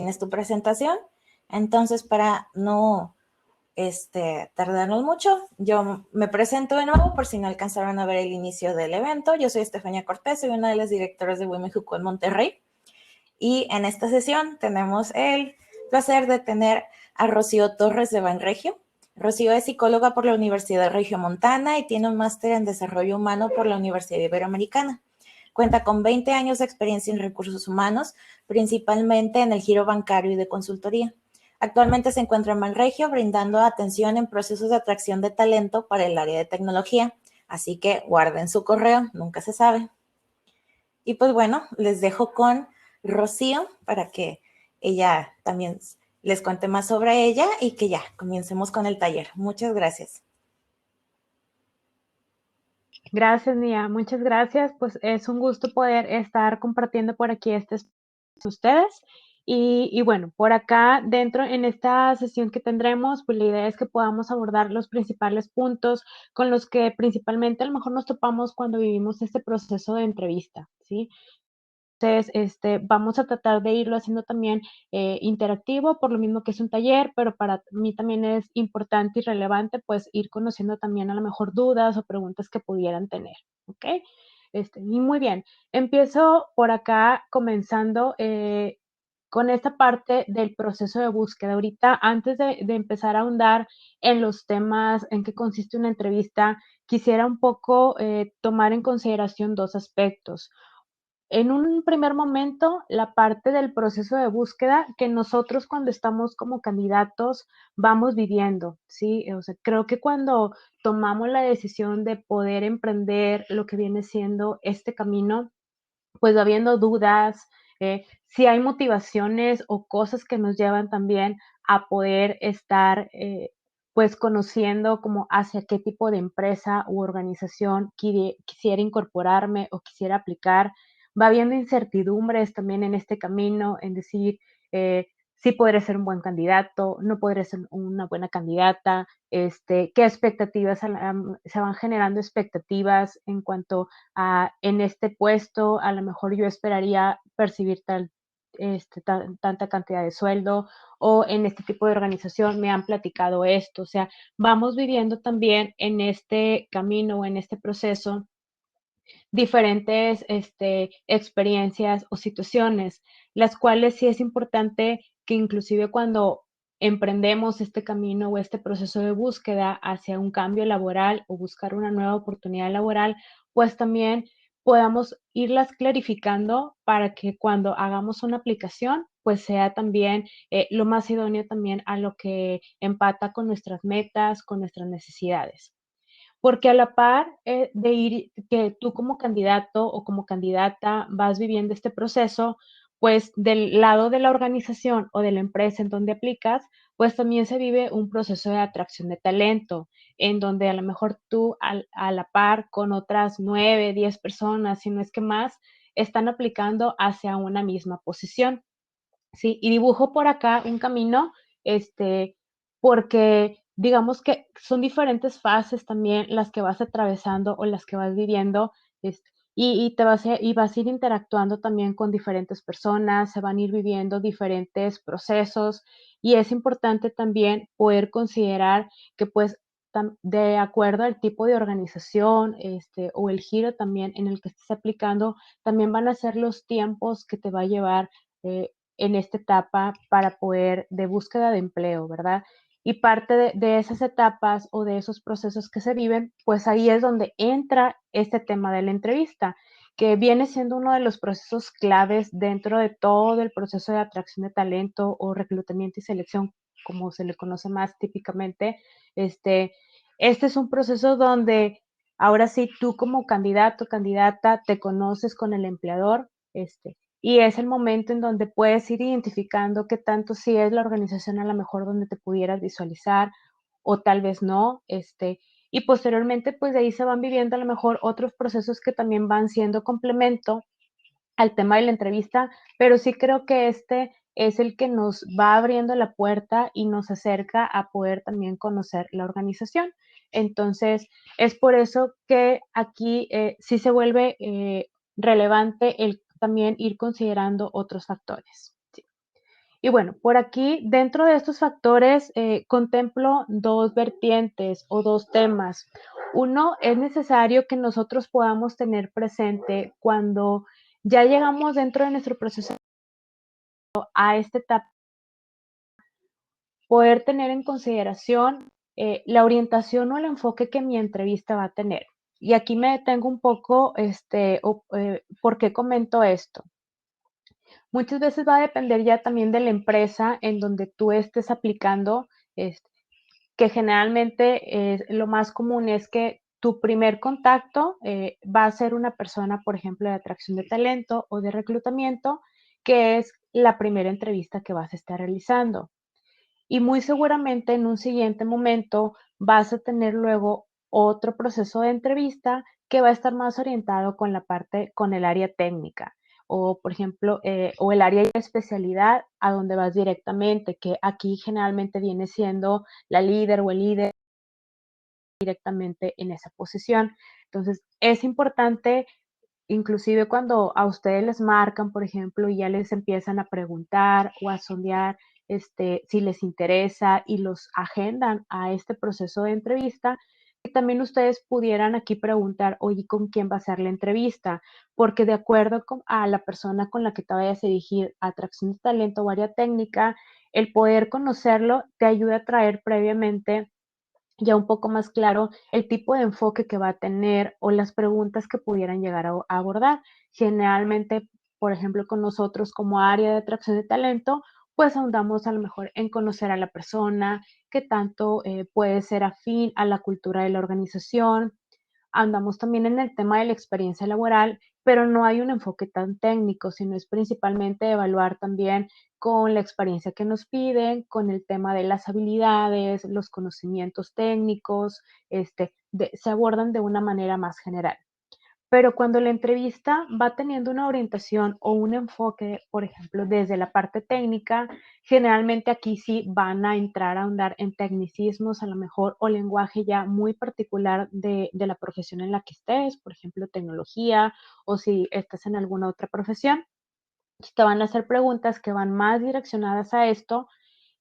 tienes tu presentación. Entonces, para no tardarnos mucho, yo me presento de nuevo por si no alcanzaron a ver el inicio del evento. Yo soy Estefanía Cortés, soy una de las directoras de Women Who en Monterrey. Y en esta sesión tenemos el placer de tener a Rocío Torres de Banregio. Rocío es psicóloga por la Universidad de Regiomontana y tiene un máster en desarrollo humano por la Universidad Iberoamericana. Cuenta con 20 años de experiencia en recursos humanos, principalmente en el giro bancario y de consultoría. Actualmente se encuentra en Banregio brindando atención en procesos de atracción de talento para el área de tecnología. Así que guarden su correo, nunca se sabe. Y pues bueno, les dejo con Rocío para que ella también les cuente más sobre ella y que ya comencemos con el taller. Muchas gracias. Gracias, Nia. Muchas gracias. Pues es un gusto poder estar compartiendo por aquí con ustedes. Y bueno, por acá dentro en esta sesión que tendremos, pues la idea es que podamos abordar los principales puntos con los que principalmente a lo mejor nos topamos cuando vivimos este proceso de entrevista, ¿sí? Entonces, vamos a tratar de irlo haciendo también interactivo, por lo mismo que es un taller, pero para mí también es importante y relevante, pues, ir conociendo también a lo mejor dudas o preguntas que pudieran tener, ¿ok? Y muy bien, empiezo por acá comenzando con esta parte del proceso de búsqueda. Ahorita, antes de empezar a ahondar en los temas, en qué consiste una entrevista, quisiera un poco tomar en consideración dos aspectos. En un primer momento, la parte del proceso de búsqueda que nosotros cuando estamos como candidatos vamos viviendo, ¿sí? O sea, creo que cuando tomamos la decisión de poder emprender lo que viene siendo este camino, pues va habiendo dudas, si hay motivaciones o cosas que nos llevan también a poder estar, pues conociendo como hacia qué tipo de empresa u organización quisiera incorporarme o quisiera aplicar. Va habiendo incertidumbres también en este camino, en decir, sí podré ser un buen candidato, no podré ser una buena candidata, qué expectativas se van generando expectativas en cuanto en este puesto, a lo mejor yo esperaría percibir tanta cantidad de sueldo, o en este tipo de organización me han platicado esto. O sea, vamos viviendo también en este camino o en este proceso diferentes experiencias o situaciones, las cuales sí es importante que inclusive cuando emprendemos este camino o este proceso de búsqueda hacia un cambio laboral o buscar una nueva oportunidad laboral, pues también podamos irlas clarificando para que cuando hagamos una aplicación, pues sea también lo más idóneo también a lo que empata con nuestras metas, con nuestras necesidades. Porque a la par de ir, que tú como candidato o como candidata vas viviendo este proceso, pues del lado de la organización o de la empresa en donde aplicas, pues también se vive un proceso de atracción de talento, en donde a lo mejor tú a la par con otras 9, 10 personas, si no es que más, están aplicando hacia una misma posición. Sí, y dibujo por acá un camino, porque digamos que son diferentes fases también las que vas atravesando o las que vas viviendo, y vas a ir interactuando también con diferentes personas, se van a ir viviendo diferentes procesos, y es importante también poder considerar que, pues, de acuerdo al tipo de organización, o el giro también en el que estés aplicando, también van a ser los tiempos que te va a llevar, en esta etapa para poder de búsqueda de empleo, ¿verdad? Y parte de esas etapas o de esos procesos que se viven, pues ahí es donde entra este tema de la entrevista, que viene siendo uno de los procesos claves dentro de todo el proceso de atracción de talento o reclutamiento y selección, como se le conoce más típicamente. Este es un proceso donde ahora sí tú como candidato, candidata, te conoces con el empleador, y es el momento en donde puedes ir identificando qué tanto sí es la organización a lo mejor donde te pudieras visualizar o tal vez no, y posteriormente pues de ahí se van viviendo a lo mejor otros procesos que también van siendo complemento al tema de la entrevista, pero sí creo que este es el que nos va abriendo la puerta y nos acerca a poder también conocer la organización. Entonces, es por eso que aquí sí se vuelve relevante el también ir considerando otros factores. Sí. Y bueno, por aquí, dentro de estos factores, contemplo dos vertientes o dos temas. Uno, es necesario que nosotros podamos tener presente cuando ya llegamos dentro de nuestro proceso a esta etapa, poder tener en consideración la orientación o el enfoque que mi entrevista va a tener. Y aquí me detengo un poco, ¿por qué comento esto? Muchas veces va a depender ya también de la empresa en donde tú estés aplicando, este, que generalmente lo más común es que tu primer contacto va a ser una persona, por ejemplo, de atracción de talento o de reclutamiento, que es la primera entrevista que vas a estar realizando. Y muy seguramente en un siguiente momento vas a tener luego otro proceso de entrevista que va a estar más orientado con la parte, con el área técnica o, por ejemplo, o el área de especialidad a donde vas directamente, que aquí generalmente viene siendo la líder o el líder directamente en esa posición. Entonces, es importante. Inclusive cuando a ustedes les marcan, por ejemplo, y ya les empiezan a preguntar o a sondear, si les interesa y los agendan a este proceso de entrevista, que también ustedes pudieran aquí preguntar, oye, ¿con quién va a ser la entrevista? Porque de acuerdo a la persona con la que te vayas a dirigir, atracción de talento o área técnica, el poder conocerlo te ayuda a traer previamente ya un poco más claro el tipo de enfoque que va a tener o las preguntas que pudieran llegar a abordar. Generalmente, por ejemplo, con nosotros como área de atracción de talento, pues ahondamos a lo mejor en conocer a la persona, qué tanto puede ser afín a la cultura de la organización. Andamos también en el tema de la experiencia laboral, pero no hay un enfoque tan técnico, sino es principalmente evaluar también con la experiencia que nos piden, con el tema de las habilidades, los conocimientos técnicos, se abordan de una manera más general. Pero cuando la entrevista va teniendo una orientación o un enfoque, por ejemplo, desde la parte técnica, generalmente aquí sí van a entrar a ahondar en tecnicismos a lo mejor o lenguaje ya muy particular de la profesión en la que estés, por ejemplo, tecnología o si estás en alguna otra profesión. Te van a hacer preguntas que van más direccionadas a esto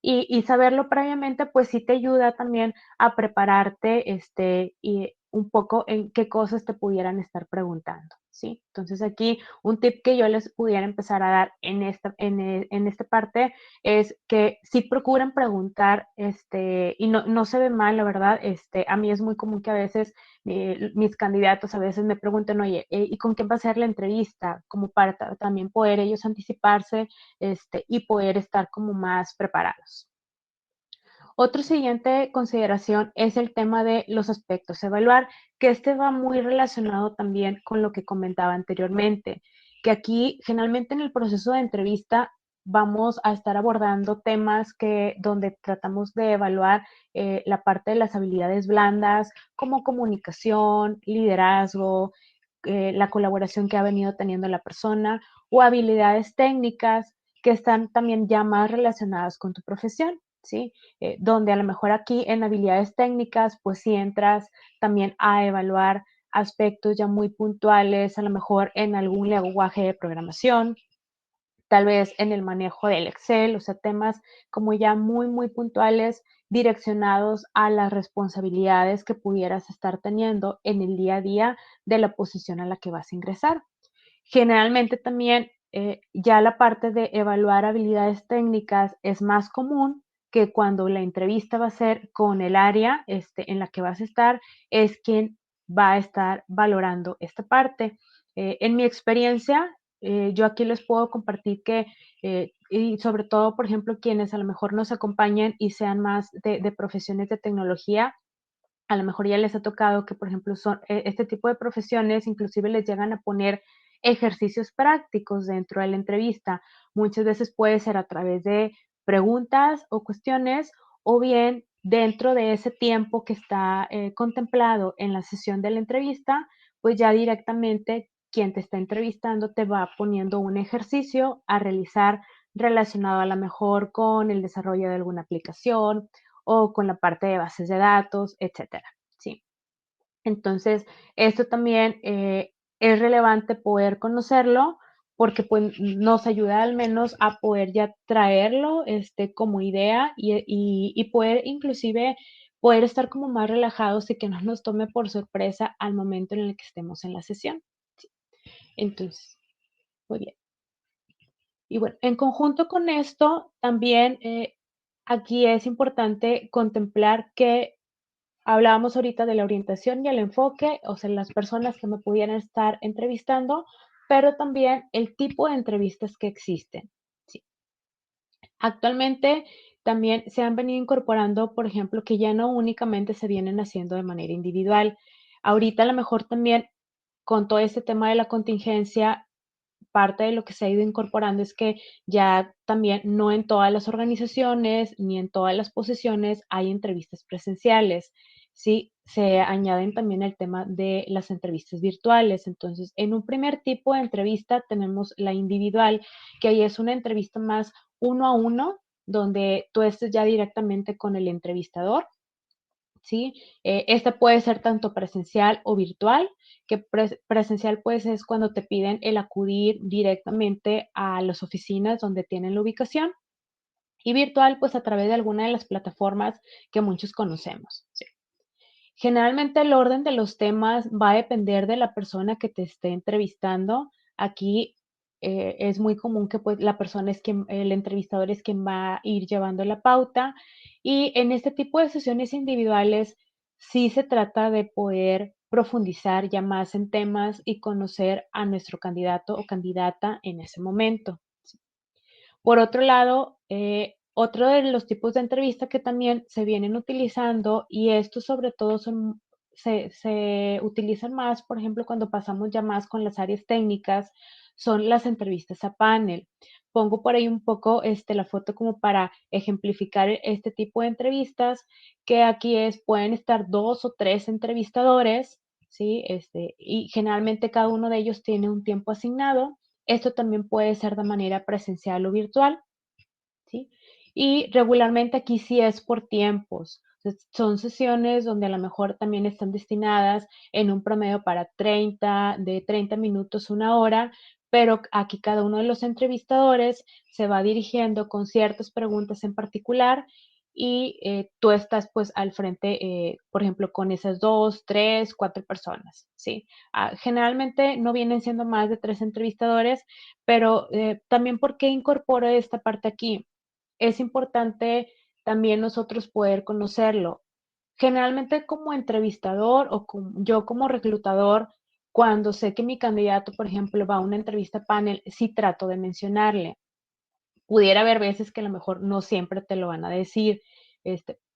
y saberlo previamente, pues sí te ayuda también a prepararte, y un poco en qué cosas te pudieran estar preguntando, ¿sí? Entonces aquí un tip que yo les pudiera empezar a dar en esta parte es que sí procuren preguntar, y no se ve mal, la verdad, a mí es muy común que a veces mis candidatos a veces me pregunten, oye, ¿y con quién va a ser la entrevista? Como para también poder ellos anticiparse, y poder estar como más preparados. Otra siguiente consideración es el tema de los aspectos a evaluar, que va muy relacionado también con lo que comentaba anteriormente, que aquí generalmente en el proceso de entrevista vamos a estar abordando temas donde tratamos de evaluar la parte de las habilidades blandas como comunicación, liderazgo, la colaboración que ha venido teniendo la persona o habilidades técnicas que están también ya más relacionadas con tu profesión, ¿sí? Donde a lo mejor aquí en habilidades técnicas, pues sí entras también a evaluar aspectos ya muy puntuales, a lo mejor en algún lenguaje de programación, tal vez en el manejo del Excel, o sea, temas como ya muy, muy puntuales direccionados a las responsabilidades que pudieras estar teniendo en el día a día de la posición a la que vas a ingresar. Generalmente también ya la parte de evaluar habilidades técnicas es más común que cuando la entrevista va a ser con el área en la que vas a estar, es quien va a estar valorando esta parte. En mi experiencia, yo aquí les puedo compartir que, y sobre todo, por ejemplo, quienes a lo mejor nos acompañan y sean más de profesiones de tecnología, a lo mejor ya les ha tocado que, por ejemplo, son este tipo de profesiones, inclusive les llegan a poner ejercicios prácticos dentro de la entrevista. Muchas veces puede ser a través de preguntas o cuestiones, o bien dentro de ese tiempo que está contemplado en la sesión de la entrevista, pues ya directamente quien te está entrevistando te va poniendo un ejercicio a realizar relacionado a lo mejor con el desarrollo de alguna aplicación o con la parte de bases de datos, etcétera, ¿sí? Entonces, esto también es relevante poder conocerlo porque pues nos ayuda al menos a poder ya traerlo como idea y poder inclusive poder estar como más relajados y que no nos tome por sorpresa al momento en el que estemos en la sesión. Sí. Entonces, muy bien. Y bueno, en conjunto con esto, también aquí es importante contemplar que hablábamos ahorita de la orientación y el enfoque, o sea, las personas que me pudieran estar entrevistando, pero también el tipo de entrevistas que existen. Sí. Actualmente también se han venido incorporando, por ejemplo, que ya no únicamente se vienen haciendo de manera individual. Ahorita a lo mejor también con todo este tema de la contingencia, parte de lo que se ha ido incorporando es que ya también no en todas las organizaciones ni en todas las posiciones hay entrevistas presenciales, ¿sí? Se añaden también el tema de las entrevistas virtuales. Entonces, en un primer tipo de entrevista tenemos la individual, que ahí es una entrevista más uno a uno, donde tú estés ya directamente con el entrevistador. ¿Sí? Esta puede ser tanto presencial o virtual, que presencial pues es cuando te piden el acudir directamente a las oficinas donde tienen la ubicación y virtual pues a través de alguna de las plataformas que muchos conocemos. ¿Sí? Generalmente el orden de los temas va a depender de la persona que te esté entrevistando. Aquí es muy común que pues la persona es quien, el entrevistador es quien va a ir llevando la pauta y en este tipo de sesiones individuales sí se trata de poder profundizar ya más en temas y conocer a nuestro candidato o candidata en ese momento. Por otro lado, otro de los tipos de entrevista que también se vienen utilizando, y estos sobre todo se utilizan más, por ejemplo, cuando pasamos ya más con las áreas técnicas, son las entrevistas a panel. Pongo por ahí un poco la foto como para ejemplificar este tipo de entrevistas, que aquí pueden estar dos o tres entrevistadores, ¿sí? Y generalmente cada uno de ellos tiene un tiempo asignado. Esto también puede ser de manera presencial o virtual, ¿sí? Y regularmente aquí sí es por tiempos. Son sesiones donde a lo mejor también están destinadas en un promedio para de 30 minutos, una hora, pero aquí cada uno de los entrevistadores se va dirigiendo con ciertas preguntas en particular y tú estás pues al frente, por ejemplo, con esas dos, tres, cuatro personas, ¿sí? Generalmente no vienen siendo más de tres entrevistadores, pero también ¿por qué incorporo esta parte aquí? Es importante también nosotros poder conocerlo. Generalmente como entrevistador o yo como reclutador, cuando sé que mi candidato, por ejemplo, va a una entrevista panel, sí trato de mencionarle. Pudiera haber veces que a lo mejor no siempre te lo van a decir,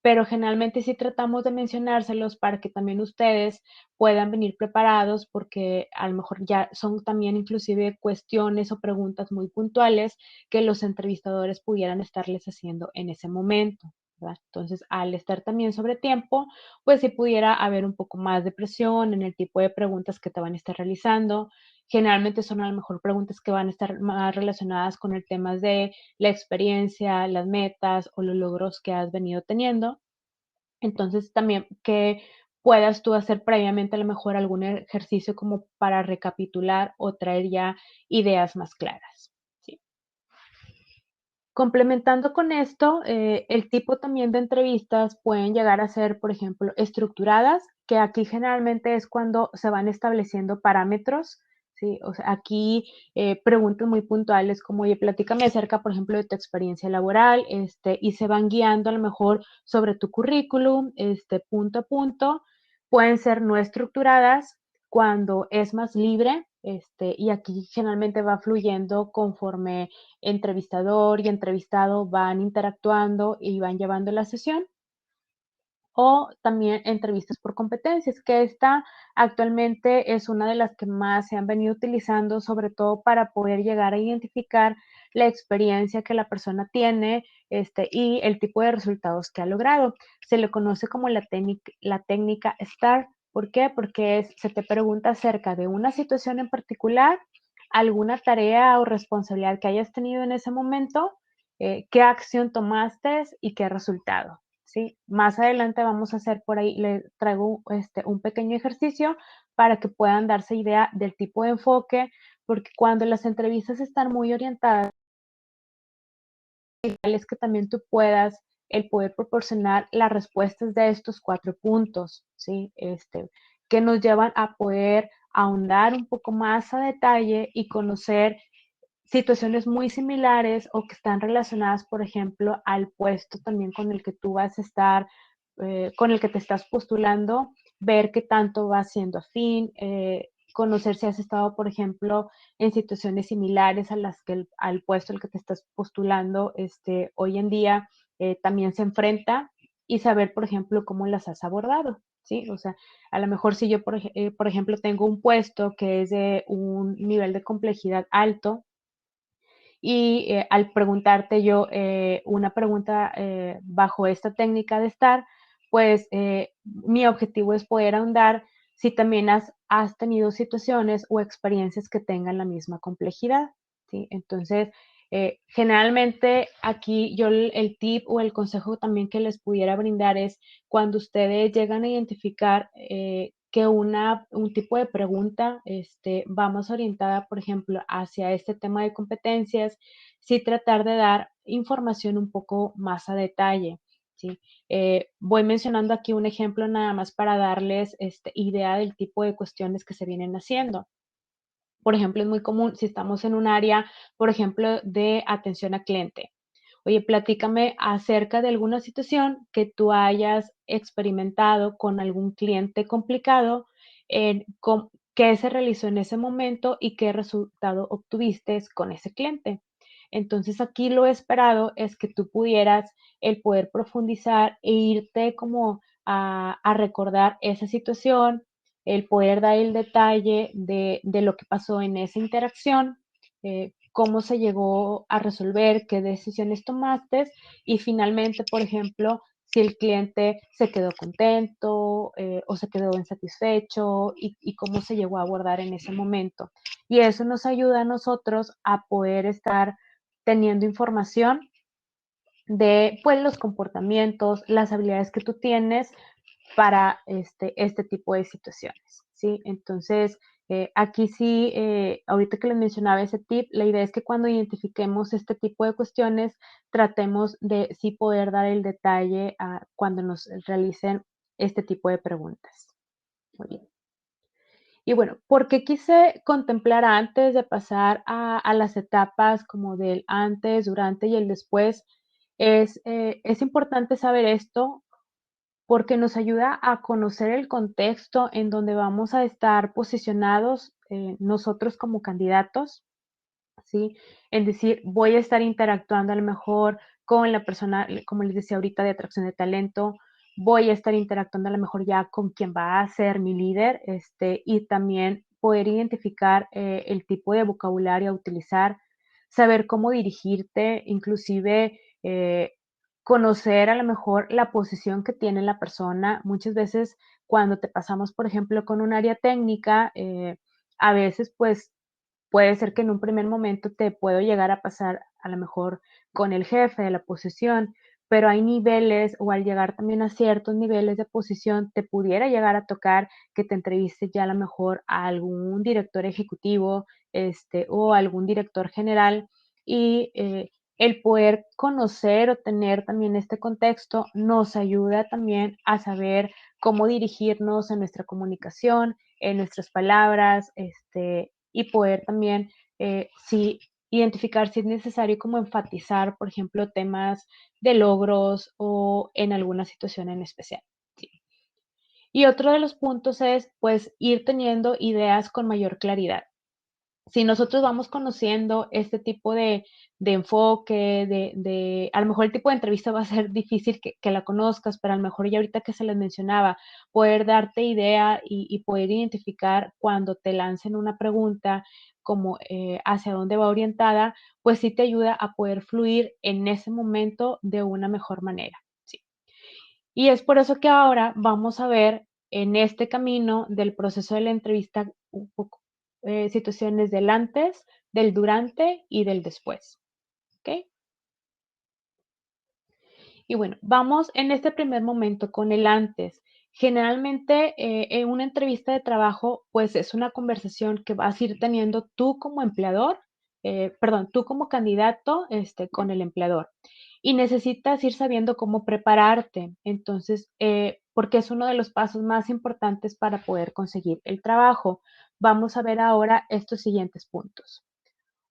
pero generalmente sí tratamos de mencionárselos para que también ustedes puedan venir preparados porque a lo mejor ya son también inclusive cuestiones o preguntas muy puntuales que los entrevistadores pudieran estarles haciendo en ese momento. ¿Verdad? Entonces, al estar también sobre tiempo, pues sí pudiera haber un poco más de presión en el tipo de preguntas que te van a estar realizando. Generalmente son a lo mejor preguntas que van a estar más relacionadas con el tema de la experiencia, las metas o los logros que has venido teniendo. Entonces, también que puedas tú hacer previamente a lo mejor algún ejercicio como para recapitular o traer ya ideas más claras. ¿Sí? Complementando con esto, el tipo también de entrevistas pueden llegar a ser, por ejemplo, estructuradas, que aquí generalmente es cuando se van estableciendo parámetros, ¿sí? O sea, aquí preguntas muy puntuales como, oye, platícame acerca, por ejemplo, de tu experiencia laboral, y se van guiando a lo mejor sobre tu currículum, punto a punto. Pueden ser no estructuradas cuando es más libre, y aquí generalmente va fluyendo conforme entrevistador y entrevistado van interactuando y van llevando la sesión. O también entrevistas por competencias, que esta actualmente es una de las que más se han venido utilizando, sobre todo para poder llegar a identificar la experiencia que la persona tiene y el tipo de resultados que ha logrado. Se le conoce como la técnica STAR. ¿Por qué? Porque se te pregunta acerca de una situación en particular, alguna tarea o responsabilidad que hayas tenido en ese momento, qué acción tomaste y qué resultado. ¿Sí? Más adelante vamos a hacer por ahí, le traigo un pequeño ejercicio para que puedan darse idea del tipo de enfoque, porque cuando las entrevistas están muy orientadas, es que también tú puedas el poder proporcionar las respuestas de estos 4 puntos, ¿sí? Que nos llevan a poder ahondar un poco más a detalle y conocer situaciones muy similares o que están relacionadas, por ejemplo, al puesto también con el que tú vas a estar, con el que te estás postulando, ver qué tanto va siendo afín, conocer si has estado, por ejemplo, en situaciones similares a las que al puesto al que te estás postulando hoy en día también se enfrenta y saber, por ejemplo, cómo las has abordado. ¿Sí? O sea, a lo mejor si yo, por ejemplo, tengo un puesto que es de un nivel de complejidad alto, y al preguntarte yo una pregunta bajo esta técnica de STAR, pues mi objetivo es poder ahondar si también has tenido situaciones o experiencias que tengan la misma complejidad, ¿sí? Entonces, generalmente aquí yo el tip o el consejo también que les pudiera brindar es cuando ustedes llegan a identificar que un tipo de pregunta va más orientada, por ejemplo, hacia este tema de competencias, sí tratar de dar información un poco más a detalle, ¿sí? Voy mencionando aquí un ejemplo nada más para darles idea del tipo de cuestiones que se vienen haciendo. Por ejemplo, es muy común si estamos en un área, por ejemplo, de atención a cliente. Oye, platícame acerca de alguna situación que tú hayas experimentado con algún cliente complicado, qué se realizó en ese momento y qué resultado obtuviste con ese cliente. Entonces, aquí lo esperado es que tú pudieras el poder profundizar e irte como a recordar esa situación, el poder dar el detalle de lo que pasó en esa interacción, cómo se llegó a resolver, qué decisiones tomaste y finalmente, por ejemplo, si el cliente se quedó contento o se quedó insatisfecho y cómo se llegó a abordar en ese momento. Y eso nos ayuda a nosotros a poder estar teniendo información de pues los comportamientos, las habilidades que tú tienes para este tipo de situaciones, ¿sí? Entonces, aquí sí, ahorita que les mencionaba ese tip, la idea es que cuando identifiquemos este tipo de cuestiones, tratemos de sí poder dar el detalle cuando nos realicen este tipo de preguntas. Muy bien. Y bueno, ¿por qué quise contemplar antes de pasar a las etapas como del antes, durante y el después? Es importante saber esto porque nos ayuda a conocer el contexto en donde vamos a estar posicionados nosotros como candidatos, ¿sí? Es decir, voy a estar interactuando a lo mejor con la persona, como les decía ahorita, de atracción de talento, voy a estar interactuando a lo mejor ya con quien va a ser mi líder, y también poder identificar el tipo de vocabulario a utilizar, saber cómo dirigirte, inclusive conocer a lo mejor la posición que tiene la persona. Muchas veces cuando te pasamos, por ejemplo, con un área técnica, a veces pues puede ser que en un primer momento te puedo llegar a pasar a lo mejor con el jefe de la posición, pero hay niveles o al llegar también a ciertos niveles de posición te pudiera llegar a tocar que te entrevistes ya a lo mejor a algún director ejecutivo, o algún director general y el poder conocer o tener también este contexto nos ayuda también a saber cómo dirigirnos en nuestra comunicación, en nuestras palabras, y poder también, sí, identificar si es necesario como enfatizar, por ejemplo, temas de logros o en alguna situación en especial. Sí. Y otro de los puntos es, pues, ir teniendo ideas con mayor claridad. Si nosotros vamos conociendo este tipo de enfoque, a lo mejor el tipo de entrevista va a ser difícil que la conozcas, pero a lo mejor ya ahorita que se les mencionaba, poder darte idea y poder identificar cuando te lancen una pregunta como hacia dónde va orientada, pues sí te ayuda a poder fluir en ese momento de una mejor manera. Sí. Y es por eso que ahora vamos a ver en este camino del proceso de la entrevista un poco situaciones del antes, del durante y del después. ¿Ok? Y bueno, vamos en este primer momento con el antes. Generalmente, en una entrevista de trabajo, pues es una conversación que vas a ir teniendo tú como empleador, perdón, tú como candidato, con el empleador. Y necesitas ir sabiendo cómo prepararte. Entonces, porque es uno de los pasos más importantes para poder conseguir el trabajo. Vamos a ver ahora estos siguientes puntos.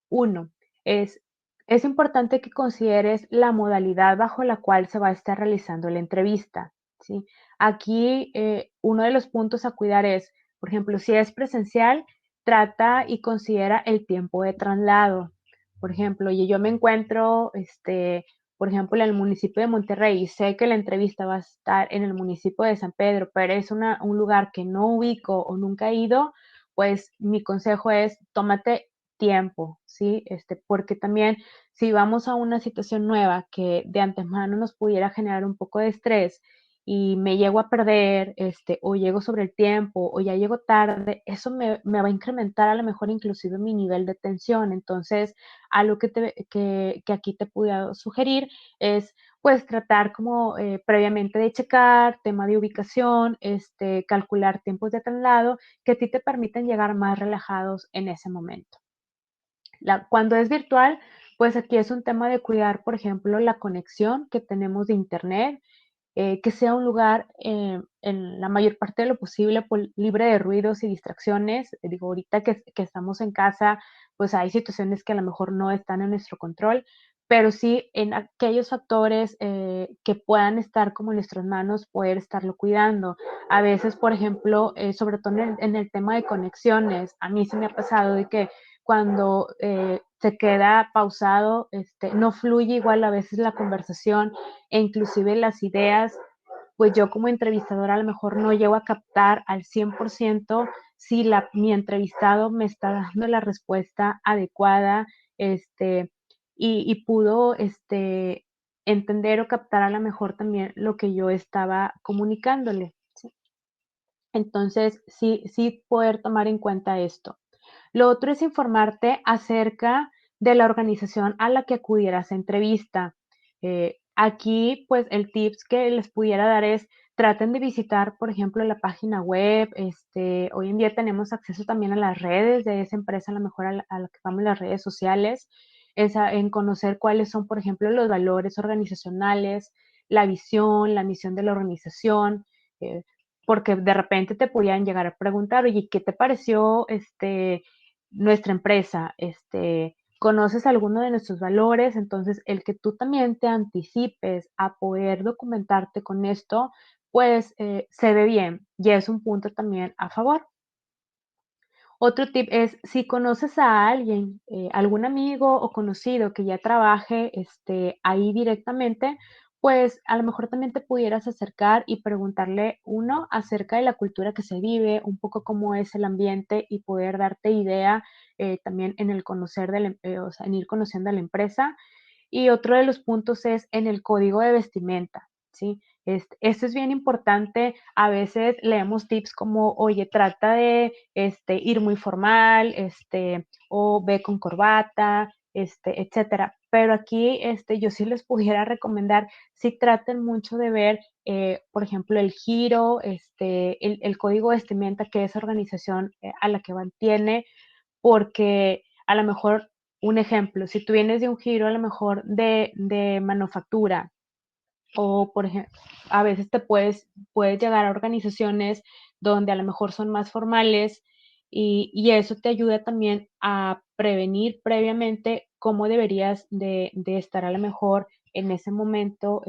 Uno, es, es importante que consideres la modalidad bajo la cual se va a estar realizando la entrevista, ¿sí? Aquí, uno de los puntos a cuidar es, por ejemplo, si es presencial, trata y considera el tiempo de traslado. Por ejemplo, y yo me encuentro, por ejemplo, en el municipio de Monterrey y sé que la entrevista va a estar en el municipio de San Pedro, pero es un lugar que no ubico o nunca he ido, pues mi consejo es tómate tiempo, ¿sí? Porque también si vamos a una situación nueva que de antemano nos pudiera generar un poco de estrés y me llego a perder, o llego sobre el tiempo o ya llego tarde, eso me va a incrementar a lo mejor inclusive mi nivel de tensión. Entonces, algo que aquí te pudiera sugerir es pues tratar como previamente de checar tema de ubicación, calcular tiempos de traslado que a ti te permiten llegar más relajados en ese momento. Cuando es virtual, pues aquí es un tema de cuidar, por ejemplo, la conexión que tenemos de Internet, que sea un lugar en la mayor parte de lo posible libre de ruidos y distracciones. Digo, ahorita que estamos en casa, pues hay situaciones que a lo mejor no están en nuestro control, pero sí en aquellos factores que puedan estar como en nuestras manos, poder estarlo cuidando. A veces, por ejemplo, sobre todo en el tema de conexiones, a mí se me ha pasado de que cuando se queda pausado, no fluye igual a veces la conversación e inclusive las ideas, pues yo como entrevistadora a lo mejor no llego a captar al 100% si mi entrevistado me está dando la respuesta adecuada, y pudo, entender o captar a lo mejor también lo que yo estaba comunicándole, ¿sí? Entonces, sí poder tomar en cuenta esto. Lo otro es informarte acerca de la organización a la que acudieras a entrevista. Aquí, pues, el tips que les pudiera dar es traten de visitar, por ejemplo, la página web. Hoy en día tenemos acceso también a las redes de esa empresa, a lo mejor a lo que llamamos las redes sociales, en conocer cuáles son, por ejemplo, los valores organizacionales, la visión, la misión de la organización, eh, porque de repente te podían llegar a preguntar, oye, ¿qué te pareció nuestra empresa? ¿Conoces alguno de nuestros valores? Entonces, el que tú también te anticipes a poder documentarte con esto, pues se ve bien y es un punto también a favor. Otro tip es, si conoces a alguien, algún amigo o conocido que ya trabaje, ahí directamente, pues a lo mejor también te pudieras acercar y preguntarle, uno, acerca de la cultura que se vive, un poco cómo es el ambiente y poder darte idea también en el conocer o sea, en ir conociendo a la empresa. Y otro de los puntos es en el código de vestimenta, ¿sí? Esto es bien importante. A veces leemos tips como, oye, trata de ir muy formal, o ve con corbata, etcétera. Pero aquí yo sí les pudiera recomendar, si traten mucho de ver, por ejemplo, el giro, el código de vestimenta que esa organización a la que van tiene, porque a lo mejor, un ejemplo, si tú vienes de un giro a lo mejor de manufactura o, por ejemplo, a veces puedes llegar a organizaciones donde a lo mejor son más formales y eso te ayuda también a prevenir previamente cómo deberías de estar a lo mejor en ese momento,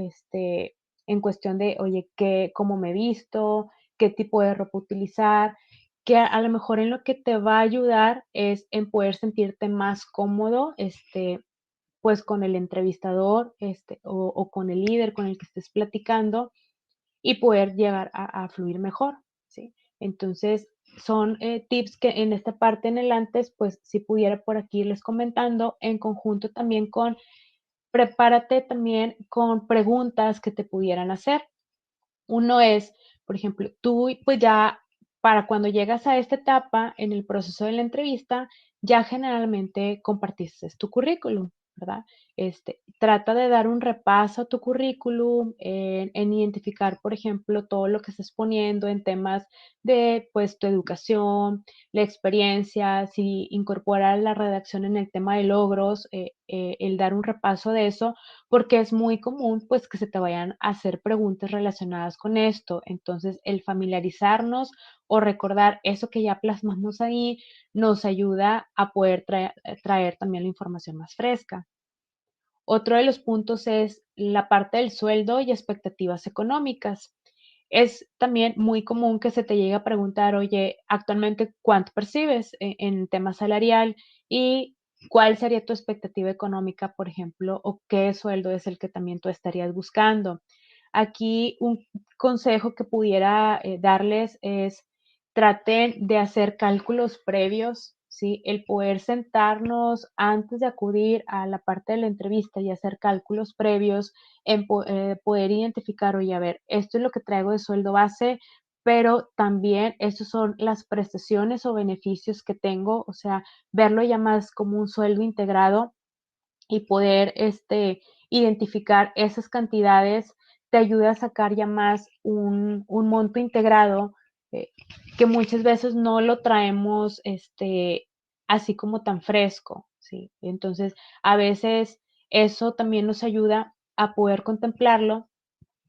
en cuestión de, oye, cómo me he visto, qué tipo de ropa utilizar, que a lo mejor en lo que te va a ayudar es en poder sentirte más cómodo, pues con el entrevistador, o con el líder con el que estés platicando y poder llegar a fluir mejor, ¿sí? Entonces, son tips que en esta parte en el antes, pues si pudiera por aquí irles comentando en conjunto también con, prepárate también con preguntas que te pudieran hacer. Uno es, por ejemplo, tú pues ya para cuando llegas a esta etapa en el proceso de la entrevista, ya generalmente compartiste tu currículum, ¿verdad? Trata de dar un repaso a tu currículum, en identificar, por ejemplo, todo lo que estás poniendo en temas de, pues, tu educación, la experiencia, si incorporar la redacción en el tema de logros, el dar un repaso de eso, porque es muy común, pues, que se te vayan a hacer preguntas relacionadas con esto. Entonces, el familiarizarnos o recordar eso que ya plasmamos ahí nos ayuda a poder traer también la información más fresca. Otro de los puntos es la parte del sueldo y expectativas económicas. Es también muy común que se te llegue a preguntar, oye, actualmente, ¿cuánto percibes en tema salarial? Y cuál sería tu expectativa económica, por ejemplo, o qué sueldo es el que también tú estarías buscando. Aquí un consejo que pudiera darles es traten de hacer cálculos previos, ¿sí? El poder sentarnos antes de acudir a la parte de la entrevista y hacer cálculos previos, en poder identificar, oye, a ver, esto es lo que traigo de sueldo base, pero también estos son las prestaciones o beneficios que tengo, o sea, verlo ya más como un sueldo integrado y poder identificar esas cantidades te ayuda a sacar ya más un monto integrado eh, que muchas veces no lo traemos así como tan fresco, ¿sí? Entonces, a veces eso también nos ayuda a poder contemplarlo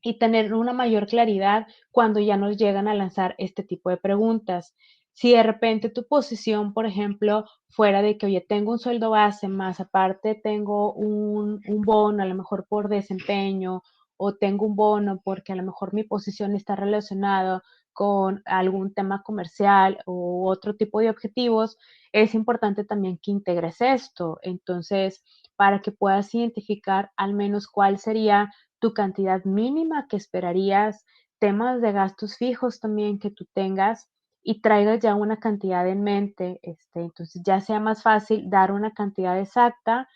y tener una mayor claridad cuando ya nos llegan a lanzar este tipo de preguntas. Si de repente tu posición, por ejemplo, fuera de que, oye, tengo un sueldo base, más aparte tengo un bono, a lo mejor por desempeño, o tengo un bono porque a lo mejor mi posición está relacionada con algún tema comercial o otro tipo de objetivos, es importante también que integres esto. Entonces, para que puedas identificar al menos cuál sería tu cantidad mínima que esperarías, temas de gastos fijos también que tú tengas y traigas ya una cantidad en mente, entonces ya sea más fácil dar una cantidad exacta,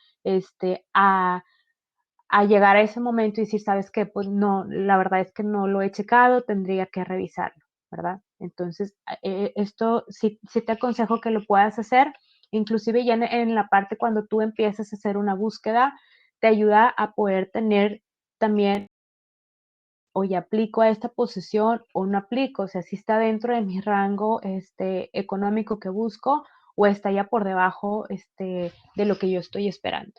a llegar a ese momento y decir, ¿sabes qué? Pues no, la verdad es que no lo he checado, tendría que revisarlo, ¿verdad? Entonces, esto sí te aconsejo que lo puedas hacer, inclusive ya en la parte cuando tú empiezas a hacer una búsqueda, te ayuda a poder tener también oye, aplico a esta posición o no aplico, o sea, si está dentro de mi rango económico que busco o está ya por debajo de lo que yo estoy esperando.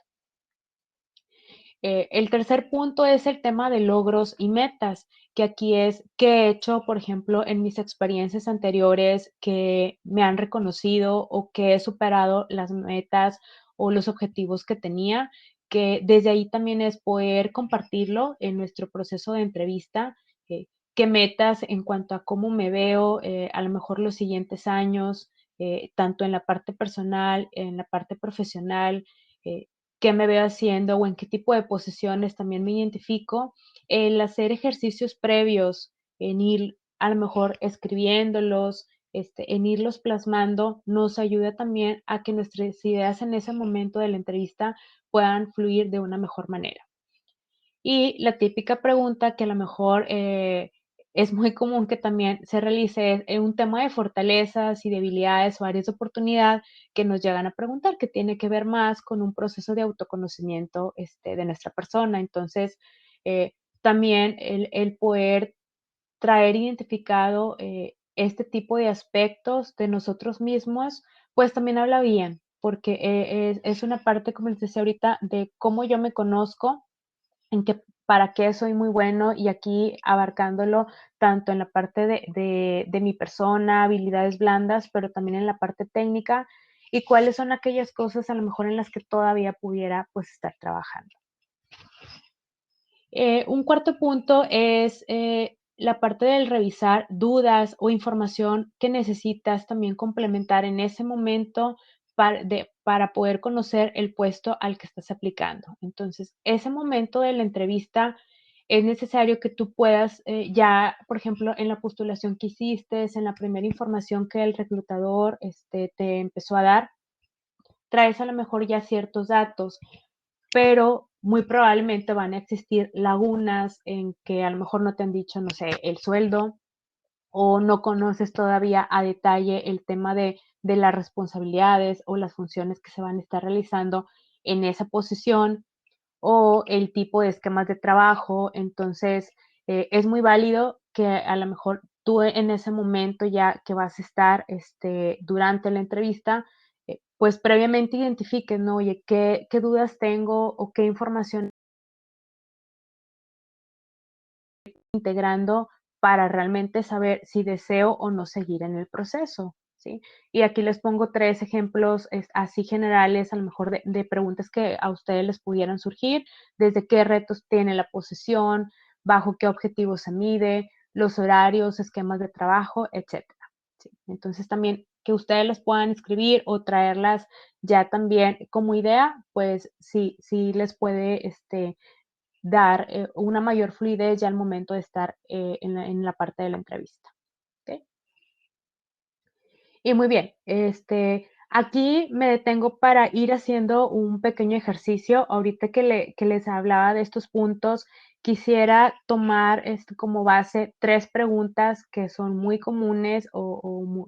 El tercer punto es el tema de logros y metas, que aquí es qué he hecho, por ejemplo, en mis experiencias anteriores que me han reconocido o que he superado las metas o los objetivos que tenía, que desde ahí también es poder compartirlo en nuestro proceso de entrevista, eh, qué metas en cuanto a cómo me veo, a lo mejor los siguientes años, tanto en la parte personal, en la parte profesional. eh, Qué me veo haciendo o en qué tipo de posiciones también me identifico, el hacer ejercicios previos, en ir a lo mejor escribiéndolos, en irlos plasmando, nos ayuda también a que nuestras ideas en ese momento de la entrevista puedan fluir de una mejor manera. Y la típica pregunta que a lo mejor es muy común que también se realice es un tema de fortalezas y debilidades o áreas de oportunidad que nos llegan a preguntar, que tiene que ver más con un proceso de autoconocimiento de nuestra persona. Entonces, eh, también el poder traer identificado este tipo de aspectos de nosotros mismos, pues también habla bien, porque es una parte, como les decía ahorita, de cómo yo me conozco en que para qué soy muy bueno y aquí abarcándolo tanto en la parte de mi persona, habilidades blandas, pero también en la parte técnica y cuáles son aquellas cosas a lo mejor en las que todavía pudiera pues estar trabajando. Un cuarto punto es la parte del revisar dudas o información que necesitas también complementar en ese momento para poder conocer el puesto al que estás aplicando. Entonces, ese momento de la entrevista es necesario que tú puedas ya, por ejemplo, en la postulación que hiciste, en la primera información que el reclutador te empezó a dar, traes a lo mejor ya ciertos datos pero muy probablemente van a existir lagunas en que a lo mejor no te han dicho, no sé, el sueldo o no conoces todavía a detalle el tema de las responsabilidades o las funciones que se van a estar realizando en esa posición o el tipo de esquemas de trabajo. Entonces, es muy válido que a lo mejor tú en ese momento ya que vas a estar durante la entrevista, pues previamente identifiques, ¿no? Oye, ¿qué dudas tengo o qué información integrando para realmente saber si deseo o no seguir en el proceso, ¿sí? Y aquí les pongo 3 ejemplos, así generales, a lo mejor de preguntas que a ustedes les pudieran surgir, desde qué retos tiene la posición, bajo qué objetivos se mide, los horarios, esquemas de trabajo, etcétera, ¿sí? Entonces, también que ustedes las puedan escribir o traerlas ya también como idea, pues sí les puede, dar una mayor fluidez ya al momento de estar en la parte de la entrevista. ¿Ok? Y muy bien, aquí me detengo para ir haciendo un pequeño ejercicio. Ahorita que les hablaba de estos puntos, quisiera tomar como base 3 preguntas que son muy comunes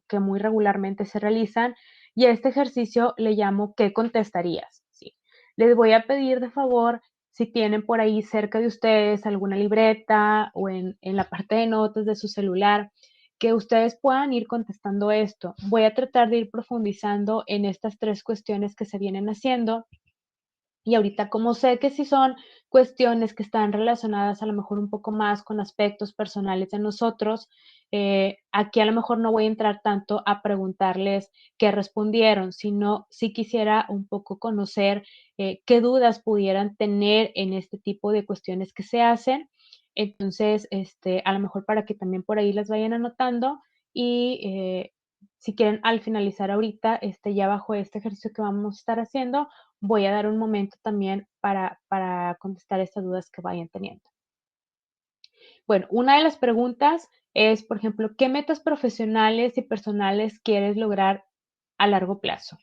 que muy regularmente se realizan. Y a este ejercicio le llamo ¿qué contestarías? ¿Sí? Les voy a pedir de favor si tienen por ahí cerca de ustedes alguna libreta o en la parte de notas de su celular que ustedes puedan ir contestando esto. Voy a tratar de ir profundizando en estas 3 cuestiones que se vienen haciendo. Y ahorita, como sé que si son cuestiones que están relacionadas a lo mejor un poco más con aspectos personales de nosotros, aquí a lo mejor no voy a entrar tanto a preguntarles qué respondieron, sino si quisiera un poco conocer qué dudas pudieran tener en este tipo de cuestiones que se hacen. Entonces, a lo mejor para que también por ahí las vayan anotando y si quieren al finalizar ahorita, ya bajo este ejercicio que vamos a estar haciendo, voy a dar un momento también para contestar estas dudas que vayan teniendo. Bueno, una de las preguntas es, por ejemplo, ¿qué metas profesionales y personales quieres lograr a largo plazo?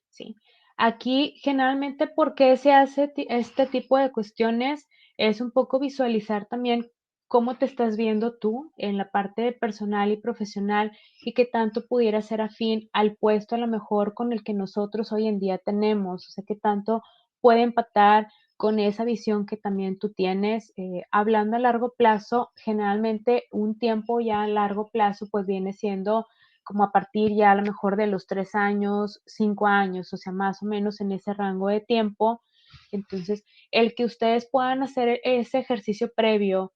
¿Sí? Aquí, generalmente, ¿por qué se hace este tipo de cuestiones? Es un poco visualizar también cómo te estás viendo tú en la parte personal y profesional y qué tanto pudiera ser afín al puesto a lo mejor con el que nosotros hoy en día tenemos, o sea, qué tanto puede empatar con esa visión que también tú tienes. Hablando a largo plazo, generalmente un tiempo ya a largo plazo pues viene siendo como a partir ya a lo mejor de los 3 años, 5 años, o sea, más o menos en ese rango de tiempo. Entonces, el que ustedes puedan hacer ese ejercicio previo,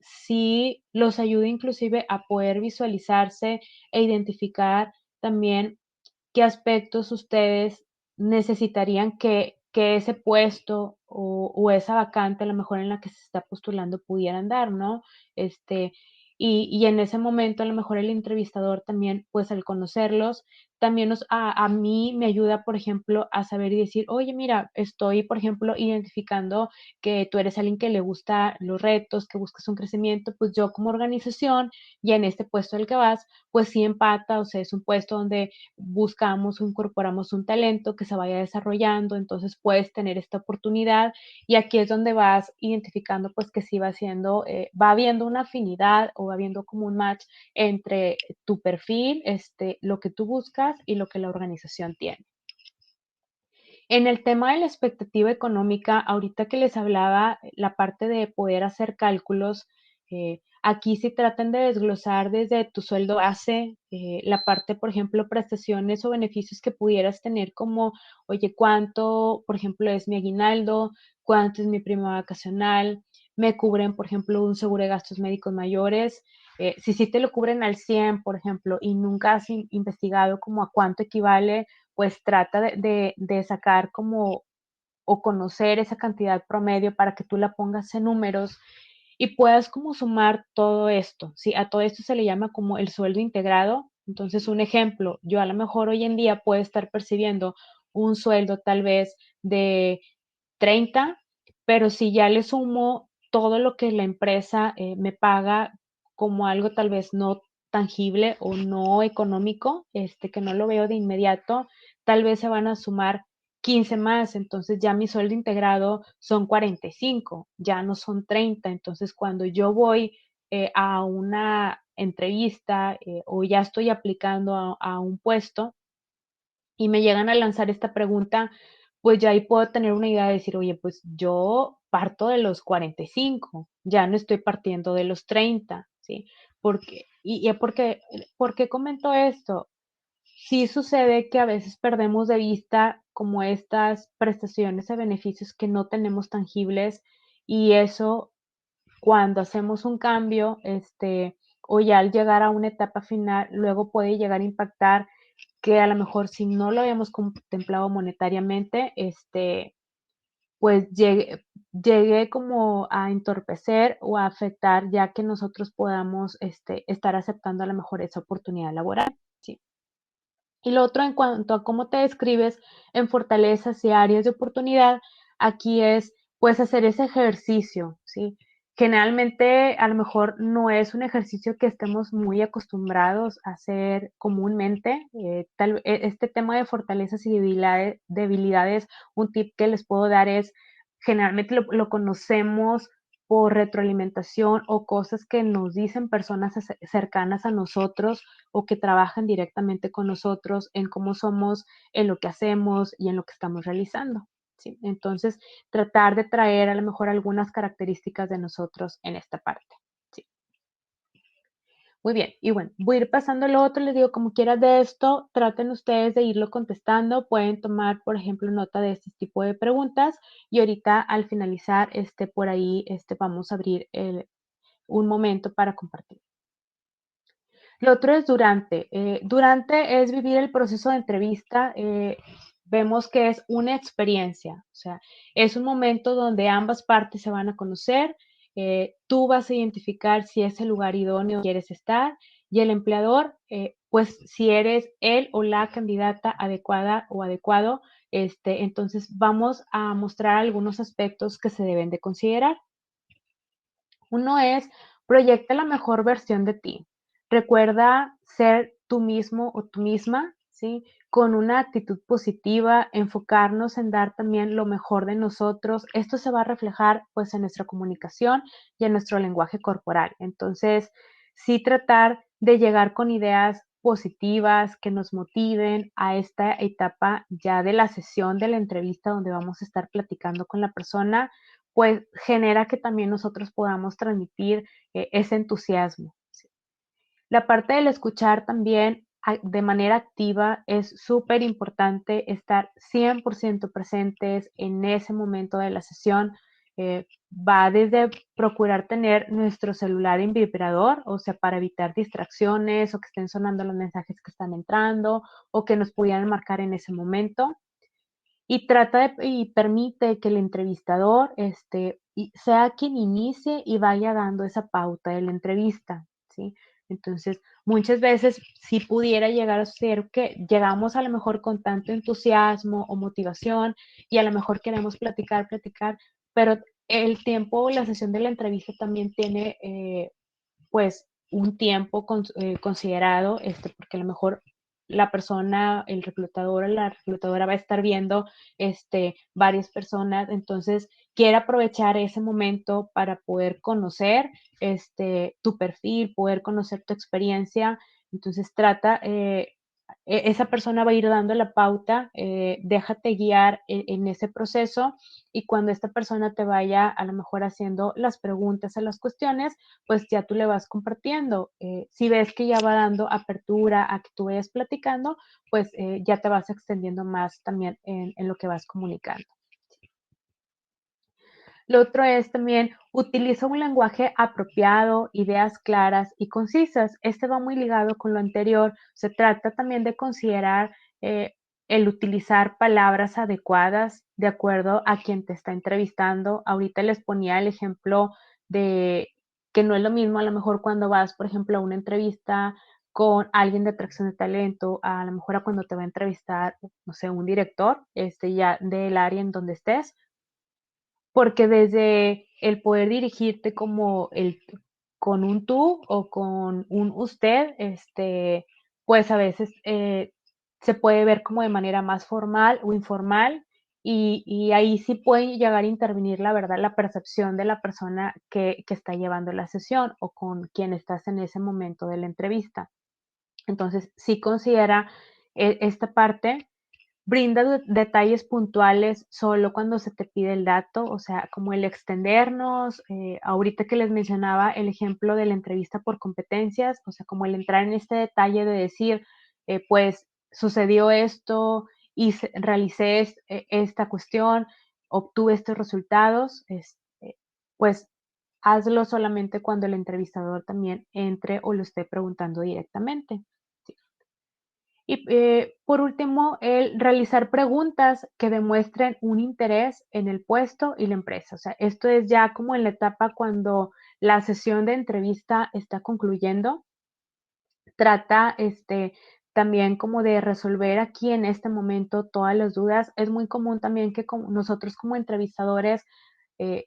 sí los ayuda inclusive a poder visualizarse e identificar también qué aspectos ustedes necesitarían que ese puesto o esa vacante, a lo mejor en la que se está postulando, pudieran dar, ¿no? Este, y en ese momento, a lo mejor el entrevistador también, pues al conocerlos, también a mí me ayuda, por ejemplo, a saber y decir, oye, mira, estoy, por ejemplo, identificando que tú eres alguien que le gusta los retos, que buscas un crecimiento, pues yo como organización y en este puesto al que vas, pues sí empata, o sea, es un puesto donde buscamos o incorporamos un talento que se vaya desarrollando, entonces puedes tener esta oportunidad y aquí es donde vas identificando pues que sí va siendo, va habiendo una afinidad o va habiendo como un match entre tu perfil, lo que tú buscas y lo que la organización tiene. En el tema de la expectativa económica, ahorita que les hablaba, la parte de poder hacer cálculos, aquí sí traten de desglosar desde tu sueldo base, la parte, por ejemplo, prestaciones o beneficios que pudieras tener como, oye, ¿cuánto, por ejemplo, es mi aguinaldo? ¿Cuánto es mi prima vacacional? ¿Me cubren, por ejemplo, un seguro de gastos médicos mayores? Si sí te lo cubren al 100, por ejemplo, y nunca has investigado como a cuánto equivale, pues trata de sacar como o conocer esa cantidad promedio para que tú la pongas en números y puedas como sumar todo esto, ¿sí? A todo esto se le llama como el sueldo integrado. Entonces, un ejemplo, yo a lo mejor hoy en día puedo estar percibiendo un sueldo tal vez de 30, pero si ya le sumo todo lo que la empresa me paga como algo tal vez no tangible o no económico, que no lo veo de inmediato, tal vez se van a sumar 15 más, entonces ya mi sueldo integrado son 45, ya no son 30. Entonces, cuando yo voy a una entrevista o ya estoy aplicando a un puesto y me llegan a lanzar esta pregunta, pues ya ahí puedo tener una idea de decir, oye, pues yo parto de los 45, ya no estoy partiendo de los 30, ¿sí? Porque, ¿por qué comento esto? Sí sucede que a veces perdemos de vista como estas prestaciones de beneficios que no tenemos tangibles y eso cuando hacemos un cambio, o ya al llegar a una etapa final, luego puede llegar a impactar que a lo mejor si no lo habíamos contemplado monetariamente, pues llegue como a entorpecer o a afectar ya que nosotros podamos estar aceptando a lo mejor esa oportunidad laboral. ¿Sí? Y lo otro en cuanto a cómo te describes en fortalezas y áreas de oportunidad, aquí es, pues, hacer ese ejercicio, ¿sí? Generalmente, a lo mejor no es un ejercicio que estemos muy acostumbrados a hacer comúnmente. Este tema de fortalezas y debilidades, un tip que les puedo dar es, generalmente lo conocemos por retroalimentación o cosas que nos dicen personas cercanas a nosotros o que trabajan directamente con nosotros en cómo somos, en lo que hacemos y en lo que estamos realizando. ¿Sí? Entonces, tratar de traer a lo mejor algunas características de nosotros en esta parte. ¿Sí? Muy bien, y bueno, voy a ir pasando lo otro, les digo, como quieras de esto, traten ustedes de irlo contestando, pueden tomar, por ejemplo, nota de este tipo de preguntas y ahorita al finalizar, por ahí, vamos a abrir un momento para compartir. Lo otro es durante. Durante es vivir el proceso de entrevista. Vemos que es una experiencia, o sea, es un momento donde ambas partes se van a conocer. Tú vas a identificar si es el lugar idóneo quieres estar y el empleador, pues si eres él o la candidata adecuada o adecuado, entonces vamos a mostrar algunos aspectos que se deben de considerar. Uno es, proyecta la mejor versión de ti. Recuerda ser tú mismo o tú misma, ¿sí? Con una actitud positiva, enfocarnos en dar también lo mejor de nosotros. Esto se va a reflejar pues en nuestra comunicación y en nuestro lenguaje corporal. Entonces, sí tratar de llegar con ideas positivas que nos motiven a esta etapa ya de la sesión de la entrevista donde vamos a estar platicando con la persona pues genera que también nosotros podamos transmitir ese entusiasmo. ¿Sí? La parte del escuchar también de manera activa es súper importante estar 100% presentes en ese momento de la sesión. Va desde procurar tener nuestro celular en vibrador, o sea, para evitar distracciones o que estén sonando los mensajes que están entrando o que nos pudieran marcar en ese momento y y permite que el entrevistador, sea quien inicie y vaya dando esa pauta de la entrevista, ¿sí? Entonces, muchas veces sí pudiera llegar a ser que llegamos a lo mejor con tanto entusiasmo o motivación y a lo mejor queremos platicar, platicar, pero el tiempo o la sesión de la entrevista también tiene, pues, un tiempo considerado, porque a lo mejor la persona, el reclutador o la reclutadora va a estar viendo, varias personas, entonces quiere aprovechar ese momento para poder conocer, tu perfil, poder conocer tu experiencia, entonces trata, esa persona va a ir dando la pauta, déjate guiar en ese proceso y cuando esta persona te vaya a lo mejor haciendo las preguntas a las cuestiones, pues ya tú le vas compartiendo. Si ves que ya va dando apertura a que tú vayas platicando, pues ya te vas extendiendo más también en lo que vas comunicando. Lo otro es también utiliza un lenguaje apropiado, ideas claras y concisas. Este va muy ligado con lo anterior. Se trata también de considerar el utilizar palabras adecuadas de acuerdo a quien te está entrevistando. Ahorita les ponía el ejemplo de que no es lo mismo a lo mejor cuando vas, por ejemplo, a una entrevista con alguien de atracción de talento, a lo mejor a cuando te va a entrevistar, no sé, un director, ya del área en donde estés, porque desde el poder dirigirte como con un tú o con un usted, pues a veces se puede ver como de manera más formal o informal y ahí sí puede llegar a intervenir, la verdad, la percepción de la persona que está llevando la sesión o con quien estás en ese momento de la entrevista. Entonces, sí considera esta parte brinda detalles puntuales solo cuando se te pide el dato, o sea, como el extendernos, ahorita que les mencionaba el ejemplo de la entrevista por competencias, o sea, como el entrar en este detalle de decir, pues sucedió esto, realicé esta cuestión, obtuve estos resultados, pues hazlo solamente cuando el entrevistador también entre o lo esté preguntando directamente. ¿Sí? Y por último, el realizar preguntas que demuestren un interés en el puesto y la empresa. O sea, esto es ya como en la etapa cuando la sesión de entrevista está concluyendo. Trata también como de resolver aquí en este momento todas las dudas. Es muy común también que nosotros como entrevistadores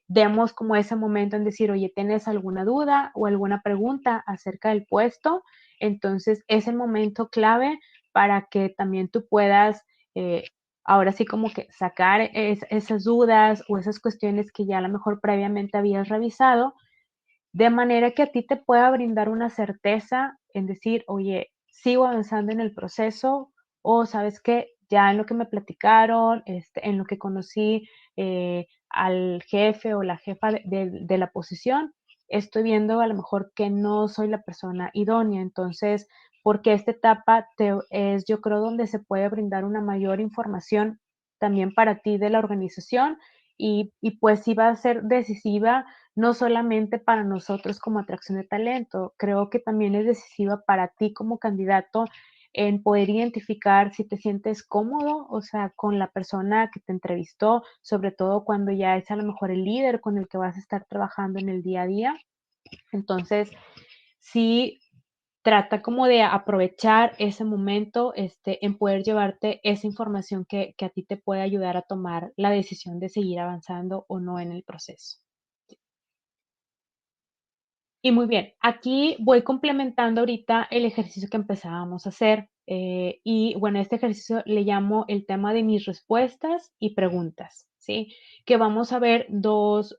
demos como ese momento en decir, oye, ¿tienes alguna duda o alguna pregunta acerca del puesto? Entonces es el momento clave para que también tú puedas ahora sí como que sacar esas dudas o esas cuestiones que ya a lo mejor previamente habías revisado, de manera que a ti te pueda brindar una certeza en decir, oye, sigo avanzando en el proceso o sabes que ya en lo que me platicaron, en lo que conocí al jefe o la jefa de la posición, estoy viendo a lo mejor que no soy la persona idónea. Entonces, porque esta etapa es, yo creo, donde se puede brindar una mayor información también para ti de la organización y pues sí va a ser decisiva no solamente para nosotros como atracción de talento, creo que también es decisiva para ti como candidato en poder identificar si te sientes cómodo, o sea, con la persona que te entrevistó, sobre todo cuando ya es a lo mejor el líder con el que vas a estar trabajando en el día a día. Entonces, sí, trata como de aprovechar ese momento en poder llevarte esa información que a ti te puede ayudar a tomar la decisión de seguir avanzando o no en el proceso. Y muy bien, aquí voy complementando ahorita el ejercicio que empezábamos a hacer. Y bueno, este ejercicio le llamo el tema de mis respuestas y preguntas, ¿sí? Que vamos a ver dos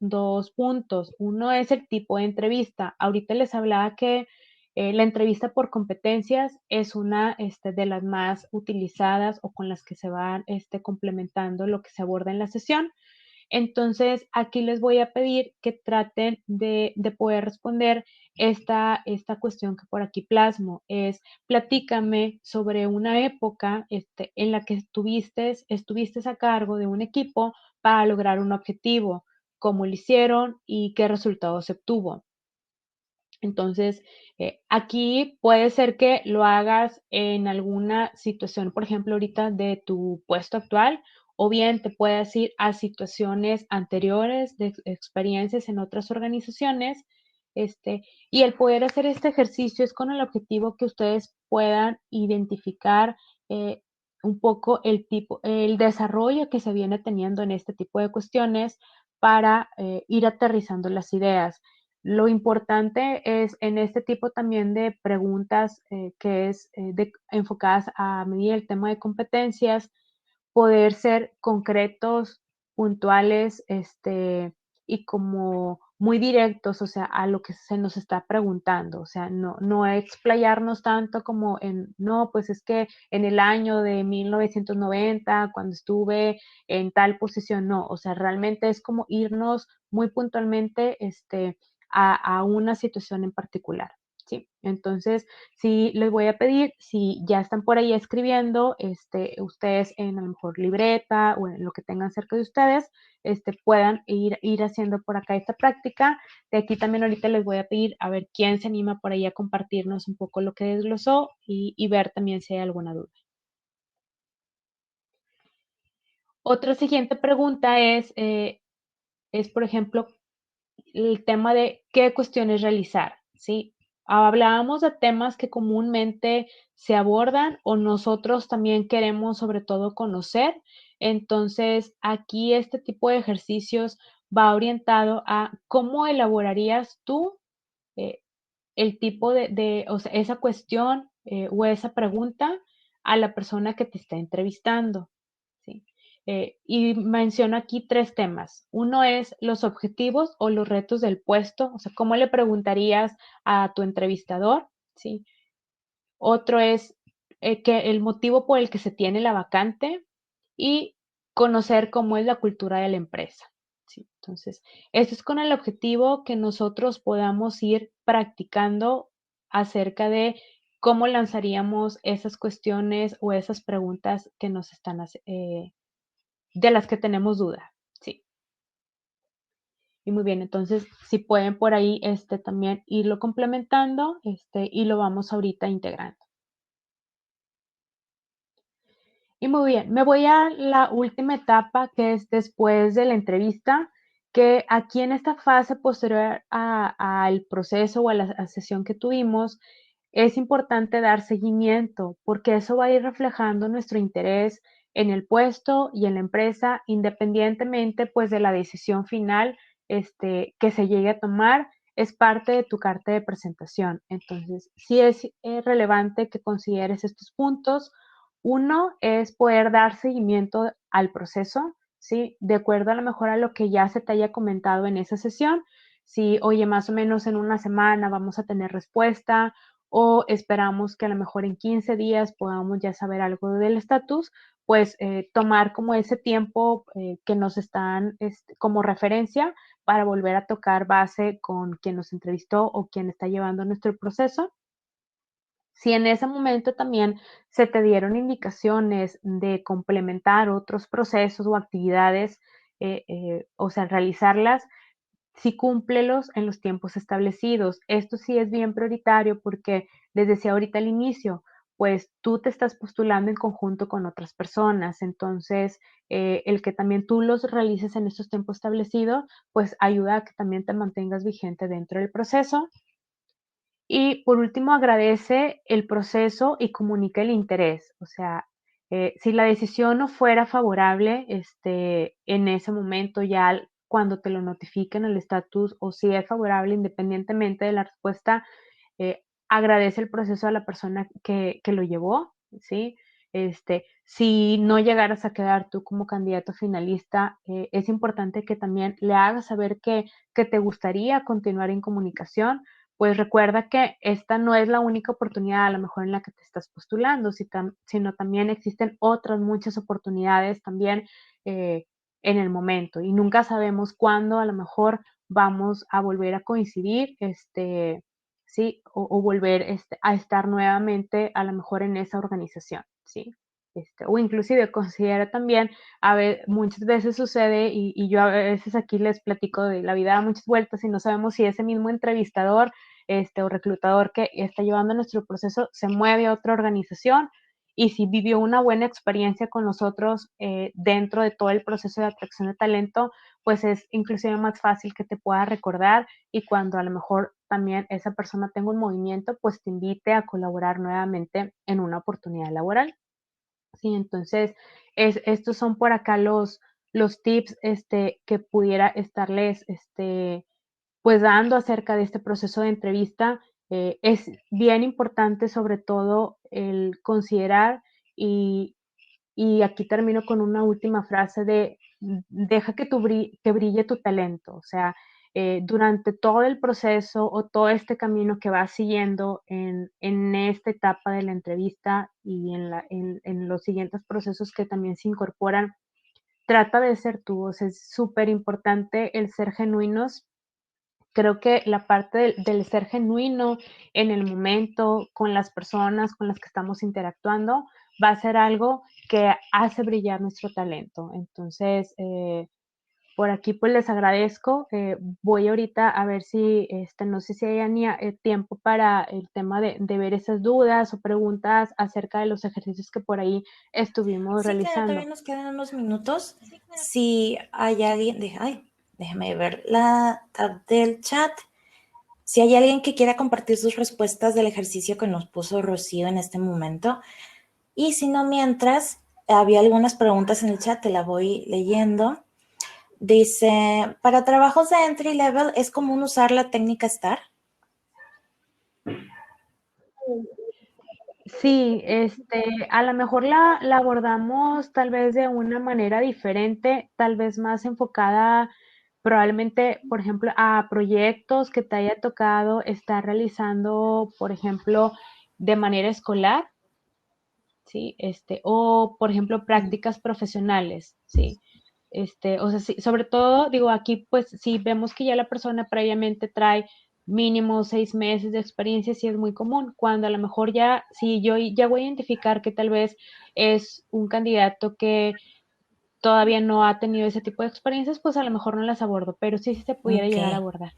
puntos. Uno es el tipo de entrevista. Ahorita les hablaba que la entrevista por competencias es una de las más utilizadas o con las que se van complementando lo que se aborda en la sesión. Entonces, aquí les voy a pedir que traten de poder responder esta cuestión que por aquí plasmo, es platícame sobre una época en la que estuviste a cargo de un equipo para lograr un objetivo, cómo lo hicieron y qué resultados se obtuvo. Entonces, aquí puede ser que lo hagas en alguna situación, por ejemplo, ahorita de tu puesto actual, o bien te puedes ir a situaciones anteriores de experiencias en otras organizaciones, este, y el poder hacer este ejercicio es con el objetivo que ustedes puedan identificar eh, un poco el desarrollo que se viene teniendo en este tipo de cuestiones para ir aterrizando las ideas. Lo importante es en este tipo también de preguntas que es enfocadas a medir el tema de competencias, poder ser concretos, puntuales, y como muy directos, o sea, a lo que se nos está preguntando, o sea, no explayarnos tanto como en, no, pues es que en el año de 1990, cuando estuve en tal posición, no, o sea, realmente es como irnos muy puntualmente, a una situación en particular. Sí, entonces sí les voy a pedir, si ya están por ahí escribiendo, ustedes en a lo mejor libreta o en lo que tengan cerca de ustedes, puedan ir haciendo por acá esta práctica. De aquí también ahorita les voy a pedir a ver quién se anima por ahí a compartirnos un poco lo que desglosó y ver también si hay alguna duda. Otra siguiente pregunta es, por ejemplo, el tema de qué cuestiones realizar, ¿sí? Hablábamos de temas que comúnmente se abordan o nosotros también queremos sobre todo conocer. Entonces, aquí este tipo de ejercicios va orientado a cómo elaborarías tú eh, el tipo o sea, esa cuestión o esa pregunta a la persona que te está entrevistando. ¿Sí? Y menciono aquí tres temas. Uno es los objetivos o los retos del puesto, o sea, cómo le preguntarías a tu entrevistador, ¿sí? Otro es el motivo por el que se tiene la vacante. y conocer cómo es la cultura de la empresa. ¿Sí? Entonces, esto es con el objetivo que nosotros podamos ir practicando acerca de cómo lanzaríamos esas cuestiones o esas preguntas que nos están de las que tenemos duda. Sí. Y muy bien, entonces, si pueden por ahí, también irlo complementando, y lo vamos ahorita integrando. Y muy bien, me voy a la última etapa, que es después de la entrevista, que aquí en esta fase posterior al proceso o a la sesión que tuvimos, es importante dar seguimiento, porque eso va a ir reflejando nuestro interés en el puesto y en la empresa, independientemente, pues, de la decisión final, que se llegue a tomar, es parte de tu carta de presentación. Entonces, sí es, relevante que consideres estos puntos. Uno es poder dar seguimiento al proceso, ¿sí? De acuerdo a lo mejor a lo que ya se te haya comentado en esa sesión. Si, oye, más o menos en una semana vamos a tener respuesta o esperamos que a lo mejor en 15 días podamos ya saber algo del estatus, pues tomar como ese tiempo que nos están como referencia para volver a tocar base con quien nos entrevistó o quien está llevando nuestro proceso. Si en ese momento también se te dieron indicaciones de complementar otros procesos o actividades, o sea, realizarlas, sí cúmplelos en los tiempos establecidos. Esto sí es bien prioritario porque les decía ahorita al inicio, pues tú te estás postulando en conjunto con otras personas. Entonces, el que también tú los realices en estos tiempos establecidos, pues ayuda a que también te mantengas vigente dentro del proceso. Y por último, agradece el proceso y comunica el interés. O sea, si la decisión no fuera favorable, en ese momento, ya cuando te lo notifiquen el estatus, o si es favorable independientemente de la respuesta, agradece el proceso a la persona que lo llevó, ¿sí? Si no llegaras a quedar tú como candidato finalista, es importante que también le hagas saber que te gustaría continuar en comunicación, pues recuerda que esta no es la única oportunidad a lo mejor en la que te estás postulando, sino también existen otras muchas oportunidades también en el momento y nunca sabemos cuándo a lo mejor vamos a volver a coincidir, sí, o volver a estar nuevamente a lo mejor en esa organización, sí. O inclusive considera también, a ver, muchas veces sucede y yo a veces aquí les platico de la vida da muchas vueltas y no sabemos si ese mismo entrevistador o reclutador que está llevando nuestro proceso se mueve a otra organización y si vivió una buena experiencia con nosotros dentro de todo el proceso de atracción de talento, pues es inclusive más fácil que te pueda recordar y cuando a lo mejor también esa persona tenga un movimiento, pues te invite a colaborar nuevamente en una oportunidad laboral. Sí, entonces estos son por acá los tips que pudiera estarles pues dando acerca de este proceso de entrevista, es bien importante sobre todo el considerar y, y aquí termino con una última frase de deja que brille tu talento, o sea, durante todo el proceso o todo este camino que vas siguiendo en esta etapa de la entrevista y en los siguientes procesos que también se incorporan, trata de ser tú, o sea, es súper importante el ser genuinos. Creo que la parte del ser genuino en el momento, con las personas con las que estamos interactuando, va a ser algo que hace brillar nuestro talento. Entonces, por aquí, pues, les agradezco. Voy ahorita a ver si, no sé si hay, Ania, tiempo para el tema de ver esas dudas o preguntas acerca de los ejercicios que por ahí estuvimos Sí, claro, realizando. todavía nos quedan unos minutos. Si hay alguien, déjame ver la tab del chat. Si hay alguien que quiera compartir sus respuestas del ejercicio que nos puso Rocío en este momento. Y si no, mientras, había algunas preguntas en el chat, te la voy leyendo. Dice, para trabajos de entry level, ¿es común usar la técnica STAR? Sí, a lo mejor la abordamos tal vez de una manera diferente, tal vez más enfocada probablemente, por ejemplo, a proyectos que te haya tocado estar realizando, por ejemplo, de manera escolar. ¿sí? O, por ejemplo, prácticas profesionales, ¿sí? O sea, sí, sobre todo, digo, aquí pues si vemos que ya la persona previamente trae mínimo 6 meses de experiencia, sí es muy común, cuando a lo mejor ya, si yo ya voy a identificar que tal vez es un candidato que todavía no ha tenido ese tipo de experiencias, pues a lo mejor no las abordo, pero sí, sí se pudiera Ok. llegar a abordar.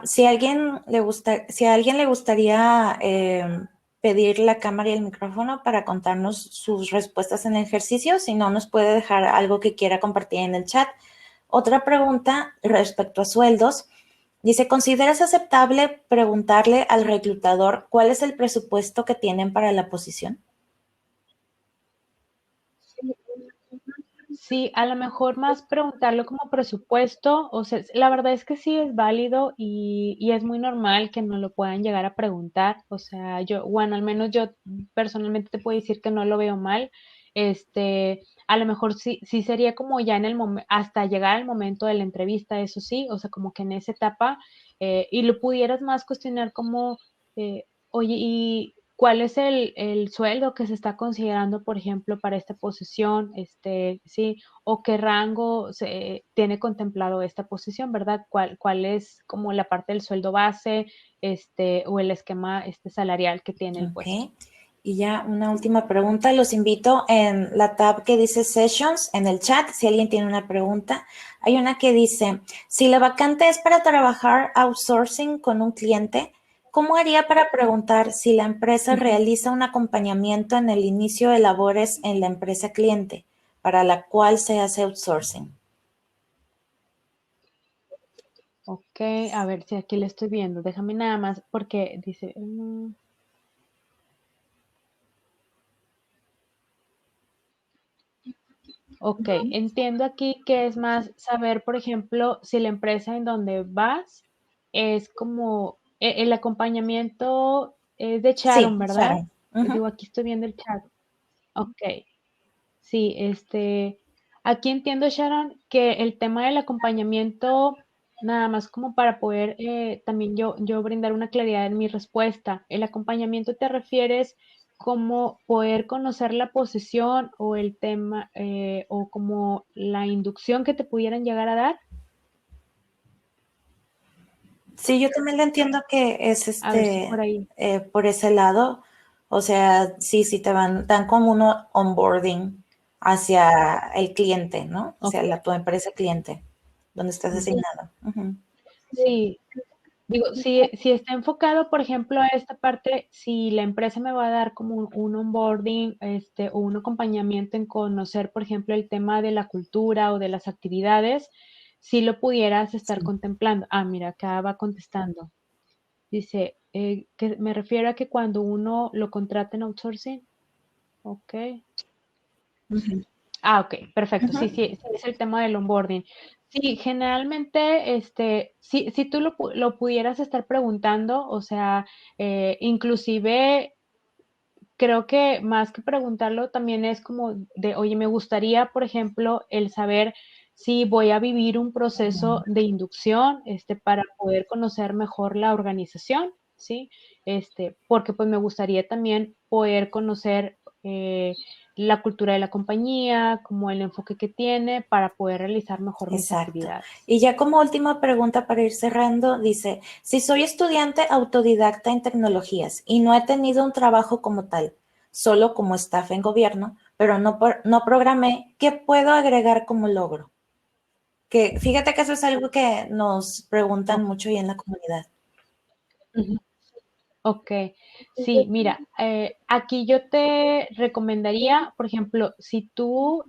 Si a alguien le gustaría pedir la cámara y el micrófono para contarnos sus respuestas en el ejercicio, si no, nos puede dejar algo que quiera compartir en el chat. Otra pregunta respecto a sueldos. Dice, ¿consideras aceptable preguntarle al reclutador cuál es el presupuesto que tienen para la posición? Sí, a lo mejor más preguntarlo como presupuesto, o sea, la verdad es que sí es válido y es muy normal que no lo puedan llegar a preguntar, o sea, yo, bueno, al menos yo personalmente te puedo decir que no lo veo mal, a lo mejor sí, sí sería como ya en el momento, hasta llegar al momento de la entrevista, eso sí, o sea, como que en esa etapa, y lo pudieras más cuestionar como, oye, ¿y cuál es el sueldo que se está considerando, por ejemplo, para esta posición? Sí, o qué rango se tiene contemplado esta posición, ¿verdad? ¿Cuál es como la parte del sueldo base, o el esquema, salarial que tiene el puesto? Ok. Y ya una última pregunta. Los invito en la tab que dice Sessions en el chat. Si alguien tiene una pregunta, hay una que dice, si la vacante es para trabajar outsourcing con un cliente, ¿cómo haría para preguntar si la empresa realiza un acompañamiento en el inicio de labores en la empresa cliente para la cual se hace outsourcing? Ok, a ver si aquí le estoy viendo. Déjame nada más porque dice, ok, entiendo aquí que es más saber, por ejemplo, si la empresa en donde vas es como el acompañamiento es de Sharon, Sí, ¿verdad? Sharon. Ujú. Digo, aquí estoy viendo el chat. Ok, sí, aquí entiendo, Sharon, que el tema del acompañamiento, nada más como para poder también yo brindar una claridad en mi respuesta. ¿El acompañamiento te refieres como poder conocer la posición o el tema o como la inducción que te pudieran llegar a dar? Sí, yo también lo entiendo que es A ver si por ahí. por ese lado. O sea, sí, sí te dan como un onboarding hacia el cliente, ¿no? Hacia Ok. tu empresa cliente, donde estás Ujú. asignado. Ujú. Sí, digo, si está enfocado, por ejemplo, a esta parte, si la empresa me va a dar como un onboarding, o un acompañamiento en conocer, por ejemplo, el tema de la cultura o de las actividades, si lo pudieras estar Sí. contemplando. Ah, mira, acá va contestando. Dice, que me refiero a que cuando uno lo contrata en outsourcing, ok. Ujú. Ah, ok, perfecto. Ujú. Sí, sí, sí, es el tema del onboarding. Sí, generalmente, si tú lo pudieras estar preguntando, o sea, inclusive creo que más que preguntarlo también es como de, oye, me gustaría, por ejemplo, el saber si voy a vivir un proceso de inducción, para poder conocer mejor la organización, ¿sí? Porque pues me gustaría también poder conocer la cultura de la compañía, como el enfoque que tiene para poder realizar mejor mis Exacto. actividades. Y ya como última pregunta para ir cerrando, dice, si soy estudiante autodidacta en tecnologías y no he tenido un trabajo como tal, solo como staff en gobierno, pero no programé, ¿qué puedo agregar como logro? Que fíjate que eso es algo que nos preguntan Ok. mucho y en la comunidad. Ujú. Ok, sí, mira, aquí yo te recomendaría, por ejemplo, si tú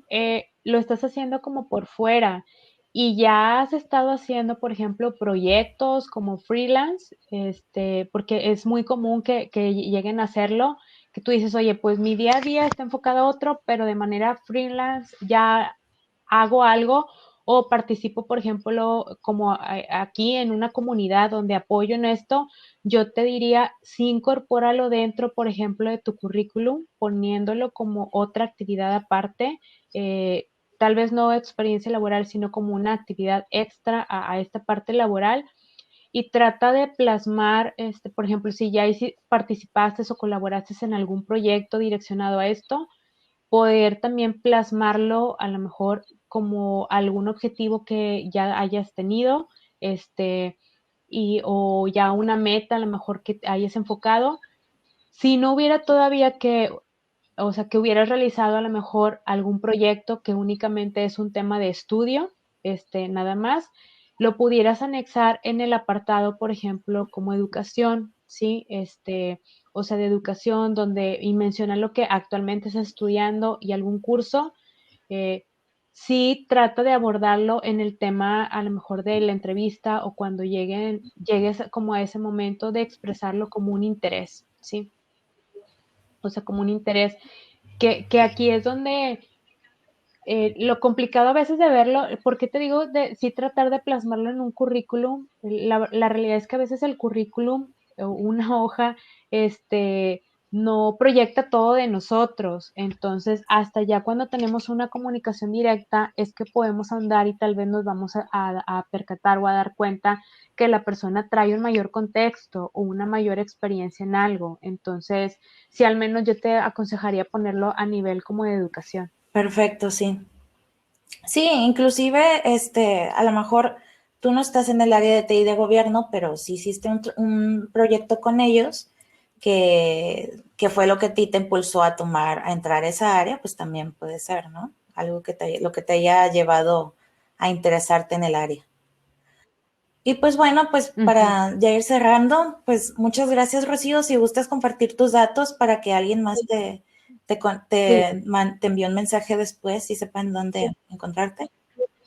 lo estás haciendo como por fuera y ya has estado haciendo, por ejemplo, proyectos como freelance, porque es muy común que lleguen a hacerlo, que tú dices, oye, pues mi día a día está enfocado a otro, pero de manera freelance ya hago algo o participo, por ejemplo, como aquí en una comunidad donde apoyo en esto, yo te diría, sí incorpóralo dentro, por ejemplo, de tu currículum, poniéndolo como otra actividad aparte, eh, tal vez no experiencia laboral, sino como una actividad extra a esta parte laboral y trata de plasmar, por ejemplo, si ya participaste o colaboraste en algún proyecto direccionado a esto, poder también plasmarlo a lo mejor como algún objetivo que ya hayas tenido, o ya una meta a lo mejor que hayas enfocado. Si no hubiera todavía o sea, que hubieras realizado a lo mejor algún proyecto que únicamente es un tema de estudio, nada más, lo pudieras anexar en el apartado, por ejemplo, como educación, ¿sí? O sea, de educación, y menciona lo que actualmente estás estudiando y algún curso. Sí trata de abordarlo en el tema a lo mejor de la entrevista o cuando llegues como a ese momento de expresarlo como un interés, ¿sí? O sea, como un interés, que aquí es donde lo complicado a veces de verlo, ¿por qué te digo de sí tratar de plasmarlo en un currículum? La realidad es que a veces el currículum o una hoja, no proyecta todo de nosotros. Entonces, hasta ya cuando tenemos una comunicación directa, es que podemos andar y tal vez nos vamos a percatar o a dar cuenta que la persona trae un mayor contexto o una mayor experiencia en algo. Entonces, sí, al menos yo te aconsejaría ponerlo a nivel como de educación. Perfecto, sí. Sí, inclusive, a lo mejor tú no estás en el área de TI de gobierno, pero sí hiciste un proyecto con ellos que fue lo que a ti te impulsó a entrar a esa área, pues también puede ser, ¿no? Algo lo que te haya llevado a interesarte en el área. Y pues bueno, pues Ujú. para ya ir cerrando, pues muchas gracias, Rocío. Si gustas compartir tus datos para que alguien más Sí, te envíe un mensaje después y sepan dónde encontrarte.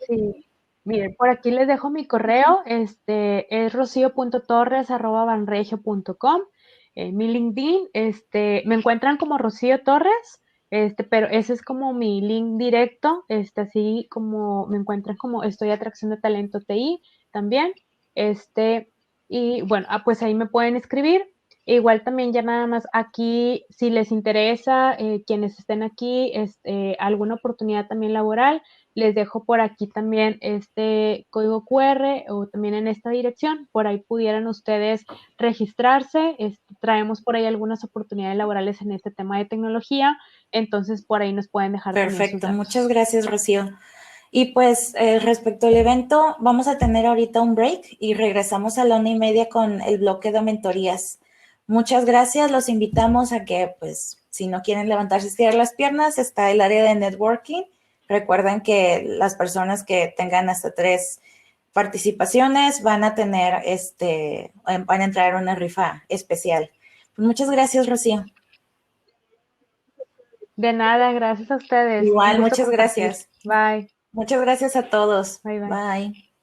sí. Miren, por aquí les dejo mi correo, es rocio.torres@banregio.com. Mi LinkedIn, me encuentran como Rocío Torres, pero ese es como mi link directo, así como me encuentran como estoy Atracción de Talento TI también, y bueno, pues ahí me pueden escribir. Igual también ya nada más aquí, si les interesa, quienes estén aquí, alguna oportunidad también laboral, les dejo por aquí también este código QR o también en esta dirección. Por ahí pudieran ustedes registrarse. Traemos por ahí algunas oportunidades laborales en este tema de tecnología. Entonces, por ahí nos pueden dejar también sus Perfecto, muchas datos. gracias, Rocío. Y pues respecto al evento, vamos a tener ahorita un break y regresamos a la 1:30 con el bloque de mentorías. Muchas gracias, los invitamos a que, pues, si no quieren levantarse y estirar las piernas, está el área de networking. Recuerden que las personas que tengan hasta 3 participaciones van a tener, van a entrar a una rifa especial. Pues muchas gracias, Rocío. De nada, gracias a ustedes. Un Igual, gusto muchas compartir. gracias. Bye. Muchas gracias a todos. Bye, bye. Bye.